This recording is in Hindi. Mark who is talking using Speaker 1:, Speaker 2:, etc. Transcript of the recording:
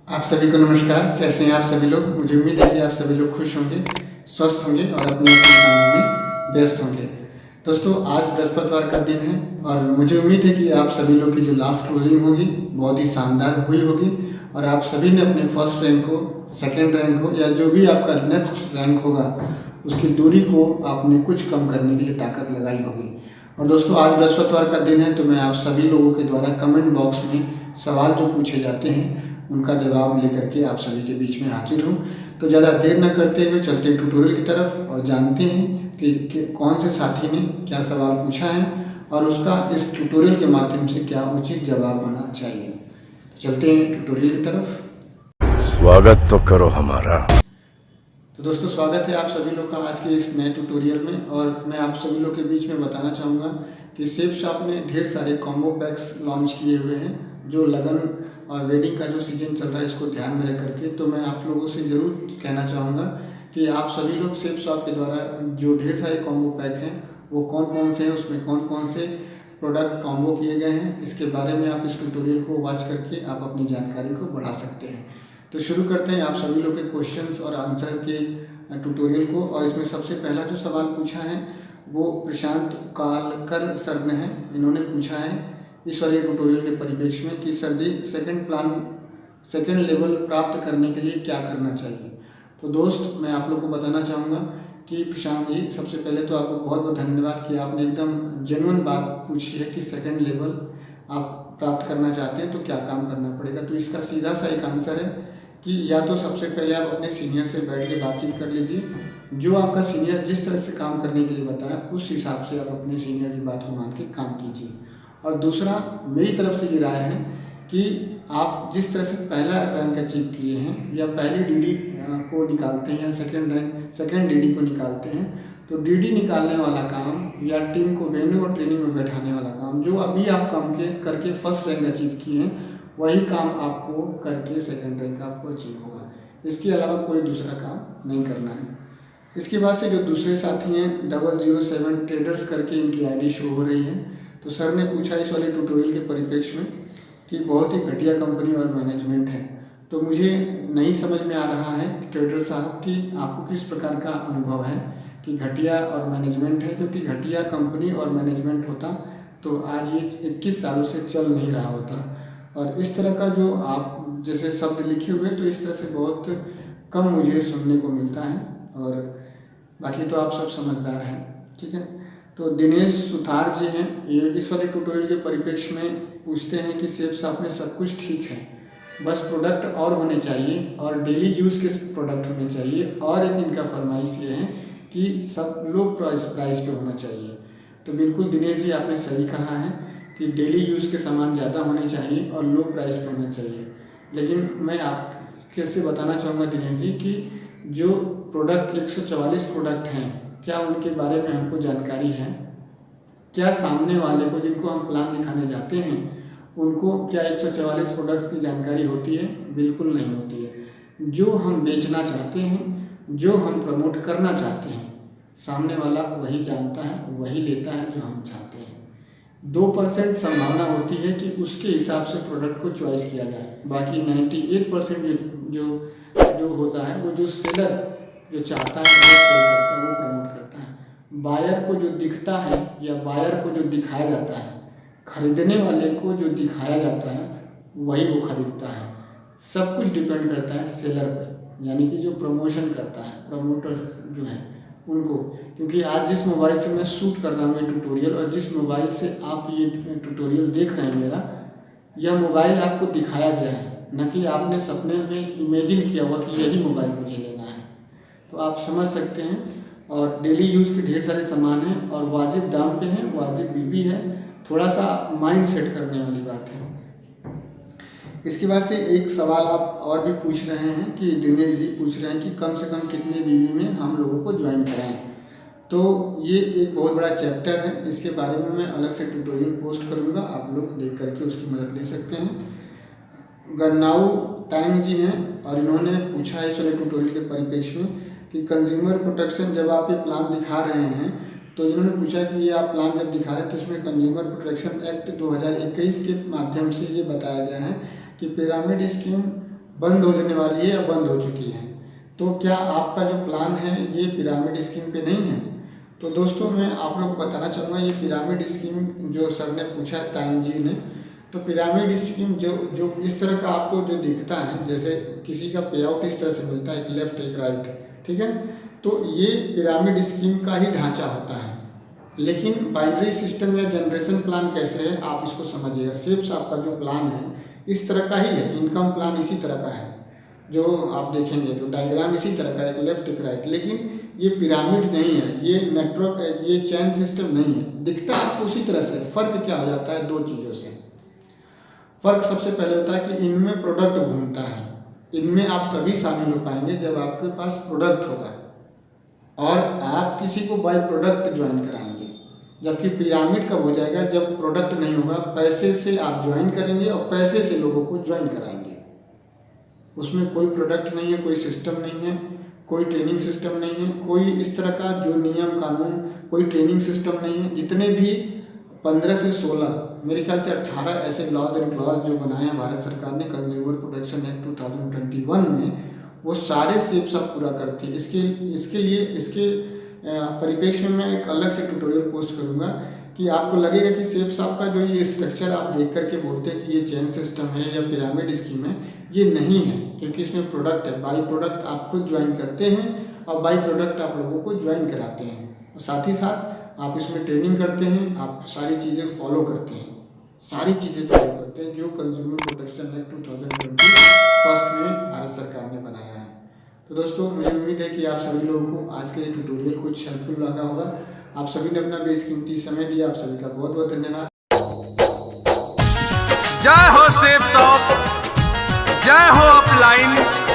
Speaker 1: आप सभी को नमस्कार। कैसे हैं आप सभी लोग? मुझे उम्मीद है कि आप सभी लोग खुश होंगे, स्वस्थ होंगे और अपने अपने कामों में व्यस्त होंगे। दोस्तों, आज बृहस्पतिवार का दिन है और मुझे उम्मीद है कि आप सभी लोग की जो लास्ट क्लोजिंग होगी बहुत ही शानदार हुई होगी और आप सभी ने अपने फर्स्ट रैंक को, सेकेंड रैंक को या जो भी आपका नेक्स्ट रैंक होगा उसकी दूरी को आपने कुछ कम करने के लिए ताकत लगाई होगी। और दोस्तों, आज बृहस्पतिवार का दिन है तो मैं आप सभी लोगों के द्वारा कमेंट बॉक्स में सवाल जो पूछे जाते हैं उनका जवाब लेकर के आप सभी के बीच में हाजिर हूँ। तो ज़्यादा देर न करते हुए चलते हैं ट्यूटोरियल की तरफ और जानते हैं कि कौन से साथी ने क्या सवाल पूछा है और उसका इस ट्यूटोरियल के माध्यम से क्या उचित जवाब होना चाहिए। चलते हैं ट्यूटोरियल की तरफ।
Speaker 2: स्वागत तो करो हमारा।
Speaker 1: तो दोस्तों, स्वागत है आप सभी लोग का आज के इस नए ट्यूटोरियल में। और मैं आप सभी लोग के बीच में बताना चाहूँगा कि सेफ शॉप ने ढेर सारे कॉम्बो पैक्स लॉन्च किए हुए हैं जो लगन और वेडिंग का जो सीजन चल रहा है इसको ध्यान में रख करके। तो मैं आप लोगों से ज़रूर कहना चाहूँगा कि आप सभी लोग सेफ शॉप के द्वारा जो ढेर सारे कॉम्बो पैक हैं वो कौन कौन से हैं, उसमें कौन कौन से प्रोडक्ट कॉम्बो किए गए हैं, इसके बारे में आप इस ट्यूटोरियल को वॉच करके आप अपनी जानकारी को बढ़ा सकते हैं। तो शुरू करते हैं आप सभी लोग के क्वेश्चंस और आंसर के ट्यूटोरियल को। और इसमें सबसे पहला जो सवाल पूछा है वो प्रशांत कालकर सर ने है। इन्होंने पूछा है इस वाले ट्यूटोरियल के परिप्रेक्ष्य में कि सर जी, सेकंड लेवल प्राप्त करने के लिए क्या करना चाहिए। तो दोस्त, मैं आप लोग को बताना चाहूँगा कि प्रशांत जी, सबसे पहले तो आपको बहुत बहुत धन्यवाद कि आपने एकदम जेन्युइन बात पूछी है कि सेकंड लेवल आप प्राप्त करना चाहते हैं तो क्या काम करना पड़ेगा। तो इसका सीधा सा एक आंसर है कि या तो सबसे पहले आप अपने सीनियर से बैठ के बातचीत कर लीजिए। जो आपका सीनियर जिस तरह से काम करने के लिए बताया उस हिसाब से आप अपने सीनियर की बात को मान के काम कीजिए। और दूसरा, मेरी तरफ से ये राय है कि आप जिस तरह से पहला रैंक अचीव किए हैं या पहले डीडी को निकालते हैं या सेकंड डीडी को निकालते हैं, तो डीडी निकालने वाला काम या टीम को वेन्यू और ट्रेनिंग में बैठाने वाला काम जो अभी आप काम करके फर्स्ट रैंक अचीव किए हैं वही काम आपको करके सेकंड रैंक आपको अचीव होगा। इसके अलावा कोई दूसरा काम नहीं करना है। इसके बाद से जो दूसरे साथी हैं 007 ट्रेडर्स करके इनकी आईडी शो हो रही है। तो सर ने पूछा इस वाले ट्यूटोरियल के परिप्रेक्ष्य में कि बहुत ही घटिया कंपनी और मैनेजमेंट है। तो मुझे नहीं समझ में आ रहा है कि ट्रेडर साहब कि आपको किस प्रकार का अनुभव है कि घटिया और मैनेजमेंट है, क्योंकि घटिया कंपनी और मैनेजमेंट होता तो आज ये 21 सालों से चल नहीं रहा होता। और इस तरह का जो आप जैसे शब्द लिखे हुए तो इस तरह से बहुत कम मुझे सुनने को मिलता है। और बाकी तो आप सब समझदार हैं, ठीक है। तो दिनेश सुथार जी हैं, ये इस वाले ट्यूटोरियल के परिप्रेक्ष्य में पूछते हैं कि सेफ शॉप में सब कुछ ठीक है, बस प्रोडक्ट और होने चाहिए और डेली यूज़ के प्रोडक्ट होने चाहिए। और एक इनका फरमाइश ये है कि सब लो प्राइस पे होना चाहिए। तो बिल्कुल दिनेश जी, आपने सही कहा है कि डेली यूज़ के सामान ज़्यादा होने चाहिए और लो प्राइस पे होना चाहिए। लेकिन मैं आपके से बताना चाहूँगा दिनेश जी कि जो प्रोडक्ट 144 प्रोडक्ट हैं, क्या उनके बारे में हमको जानकारी है? क्या सामने वाले को जिनको हम प्लान दिखाने जाते हैं उनको क्या 144 प्रोडक्ट्स की जानकारी होती है? बिल्कुल नहीं होती है। जो हम बेचना चाहते हैं, जो हम प्रमोट करना चाहते हैं, सामने वाला वही जानता है, वही लेता है जो हम चाहते हैं। 2% संभावना होती है कि उसके हिसाब से प्रोडक्ट को चॉइस किया जाए। बाकी 98% जो होता है वो जो सेलर जो चाहता है वो सेल करता है, वो प्रमोट करता है। बायर को जो दिखता है या बायर को जो दिखाया जाता है, खरीदने वाले को जो दिखाया जाता है वही वो खरीदता है। सब कुछ डिपेंड करता है सेलर पर, यानी कि जो प्रमोशन करता है, प्रमोटर्स जो हैं उनको। क्योंकि आज जिस मोबाइल से मैं शूट कर रहा हूँ ये ट्यूटोरियल और जिस मोबाइल से आप ये ट्यूटोरियल देख रहे हैं मेरा, यह मोबाइल आपको दिखाया गया है, न कि आपने सपने में इमेजिन किया हुआ कि यही मोबाइल मुझे लेना है। तो आप समझ सकते हैं। और डेली यूज़ के ढेर सारे सामान हैं और वाजिब दाम पे हैं, वाजिब भी है। थोड़ा सा माइंड सेट करने वाली बात है। इसके बाद से एक सवाल आप और भी पूछ रहे हैं कि दिनेश जी पूछ रहे हैं कि कम से कम कितने बीबी में हम लोगों को ज्वाइन कराएं। तो ये एक बहुत बड़ा चैप्टर है, इसके बारे में मैं अलग से ट्यूटोरियल पोस्ट करूँगा, आप लोग देख करके उसकी मदद ले सकते हैं। गन्नाऊ टाइम जी हैं और इन्होंने पूछा है इस वाले ट्यूटोरियल के परिप्रेक्ष्य में कि कंज्यूमर प्रोटेक्शन जब आप ये प्लान दिखा रहे हैं, तो इन्होंने पूछा कि ये आप प्लान जब दिखा रहे हैं तो इसमें कंज्यूमर प्रोटेक्शन एक्ट 2021 के माध्यम से ये बताया गया है कि पिरामिड स्कीम बंद हो जाने वाली है या बंद हो चुकी है। तो क्या आपका जो प्लान है ये पिरामिड स्कीम पे नहीं है? तो दोस्तों मैं आप लोग को बताना चाहूँगा, ये पिरामिड स्कीम जो सर ने पूछा ताइन जी ने, तो पिरामिड स्कीम जो इस तरह का आपको जो दिखता है, जैसे किसी का पे आउट इस तरह से मिलता है, एक लेफ्ट एक राइट, ठीक है, तो ये पिरामिड स्कीम का ही ढांचा होता है। लेकिन बाइनरी सिस्टम या जनरेशन प्लान कैसे है आप इसको समझिएगा। सेप्स आपका जो प्लान है इस तरह का ही है, इनकम प्लान इसी तरह का है, जो आप देखेंगे तो डायग्राम इसी तरह का, एक लेफ्ट एक राइट, लेकिन ये पिरामिड नहीं है, ये नेटवर्क, ये चैन सिस्टम नहीं है। दिखता आपको उसी तरह से। फर्क क्या हो जाता है दो चीज़ों से? फर्क सबसे पहले होता है कि इनमें प्रोडक्ट घूमता है। इनमें आप तभी शामिल हो पाएंगे जब आपके पास प्रोडक्ट होगा और आप किसी को बाय प्रोडक्ट ज्वाइन कराएंगे। जबकि पिरामिड कब हो जाएगा? जब प्रोडक्ट नहीं होगा, पैसे से आप ज्वाइन करेंगे और पैसे से लोगों को ज्वाइन कराएंगे। उसमें कोई प्रोडक्ट नहीं है, कोई सिस्टम नहीं है, कोई ट्रेनिंग सिस्टम नहीं है, कोई इस तरह का जो नियम कानून, कोई ट्रेनिंग सिस्टम नहीं है। जितने भी 15 से 16, मेरे ख्याल से 18 ऐसे लॉज एंड क्लॉज जो बनाए हैं भारत सरकार ने कंज्यूमर प्रोटेक्शन एक्ट 2021 में, वो सारे सेप्स आप पूरा करते हैं। इसके परिप्रेक्ष्य में मैं एक अलग से ट्यूटोरियल पोस्ट करूंगा कि आपको लगेगा कि सेप्स आपका जो ये स्ट्रक्चर आप देख करके बोलते हैं कि ये चेन सिस्टम है या पिरामिड स्कीम है, ये नहीं है, क्योंकि इसमें प्रोडक्ट है। बाई प्रोडक्ट आप खुद ज्वाइन करते हैं और बाई प्रोडक्ट आप लोगों को ज्वाइन कराते हैं, और साथ ही साथ आप इसमें ट्रेनिंग करते हैं, आप सारी चीज़ें फॉलो करते हैं, जो कंज्यूमर प्रोटेक्शन एक्ट 2021 में भारत सरकार ने बनाया है। तो दोस्तों मुझे उम्मीद है कि आप सभी लोगों को आज के ये ट्यूटोरियल कुछ हेल्पफुल लगा होगा। आप सभी ने अपना बेशकीमती समय दिया, आप सभी का बहुत बहुत धन्यवाद।
Speaker 3: जय हो सेफ शॉप, जय हो अपलाइन।